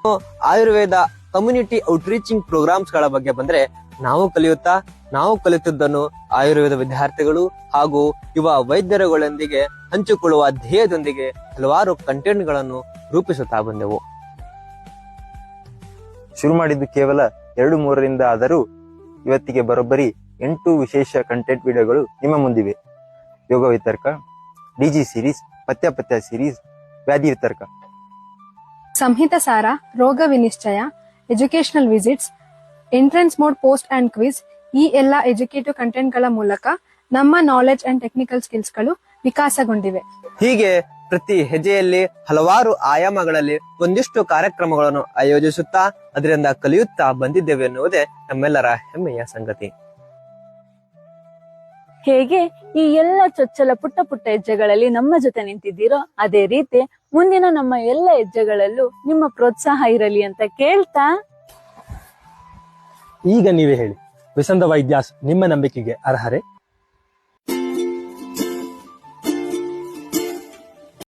Ayurveda community ಔಟ್ರೀಚಿಂಗ್ programmes ಗಳ ಬಗ್ಗೆ ಬಂದ್ರೆ ನಾವು ಕಲಿಯುತ್ತಿದ್ದನ್ನು ಆಯುರ್ವೇದ ವಿದ್ಯಾರ್ಥಿಗಳು ಹಾಗೂ ಯುವ ವೈದ್ಯರುಗಳೊಂದಿಗೆ ಹಂಚಿಕೊಳ್ಳುವ ಧ್ಯೇಯದೊಂದಿಗೆ ಹಲವಾರು ಕಂಟೆಂಟ್ ಗಳನ್ನು ರೂಪಿಸುತ್ತಾ ಬಂದೆವು. ಶುರು ಮಾಡಿದ್ದು ಕೇವಲ 2-3ರಿಂದ ಆದರೂ ಇವತ್ತಿಗೆ ಬರೋಬ್ಬರಿ 8 ವಿಶೇಷ ಕಂಟೆಂಟ್ ವಿಡಿಯೋಗಳು ನಿಮ್ಮ ಮುಂದಿವೆ. ಯೋಗ ವಿತರ್ಕ, ಡಿಜಿ ಸೀರೀಸ್, ಪಥ್ಯ ಸೀರೀಸ್, ವ್ಯಾಧಿ ವಿತರ್ಕ, ಸಂಹಿತ ಸಾರ, ರೋಗ ವಿನಿಶ್ಚಯ, educational visits, entrance mode post and quiz ಈ ಎಲ್ಲ ಎಜುಕೇಟಿವ್ ಕಂಟೆಂಟ್ ಗಳ ಮೂಲಕ ನಮ್ಮ ನಾಲೆಡ್ಜ್ ಅಂಡ್ ಟೆಕ್ನಿಕಲ್ ಸ್ಕಿಲ್ಸ್ ಗಳು ವಿಕಾಸಗೊಂಡಿವೆ. ಹೀಗೆ ಪ್ರತಿ ಹೆಜ್ಜೆಯಲ್ಲಿ ಹಲವಾರು ಆಯಾಮಗಳಲ್ಲಿ ಒಂದಿಷ್ಟು ಕಾರ್ಯಕ್ರಮಗಳನ್ನು ಆಯೋಜಿಸುತ್ತಾ ಅದರಿಂದ ಕಲಿಯುತ್ತಾ ಬಂದಿದ್ದೇವೆ ಎನ್ನುವುದೇ ನಮ್ಮೆಲ್ಲರ ಹೆಮ್ಮೆಯ ಸಂಗತಿ. ಹೇಗೆ ಈ ಎಲ್ಲ ಚೊಚ್ಚಲ ಪುಟ್ಟ ಪುಟ್ಟ ಹೆಜ್ಜೆಗಳಲ್ಲಿ ನಮ್ಮ ಜೊತೆ ನಿಂತಿದ್ದೀರೋ ಅದೇ ರೀತಿ ಮುಂದಿನ ನಮ್ಮ ಎಲ್ಲ ಹೆಜ್ಜೆಗಳಲ್ಲೂ ನಿಮ್ಮ ಪ್ರೋತ್ಸಾಹ ಇರಲಿ ಅಂತ ಕೇಳ್ತಾ, ಈಗ ನೀವೇ ಹೇಳಿ, ವಿಸಂದ ವೈದ್ಯಾಸ್ ನಿಮ್ಮ ನಂಬಿಕೆಗೆ ಅರ್ಹರೇ?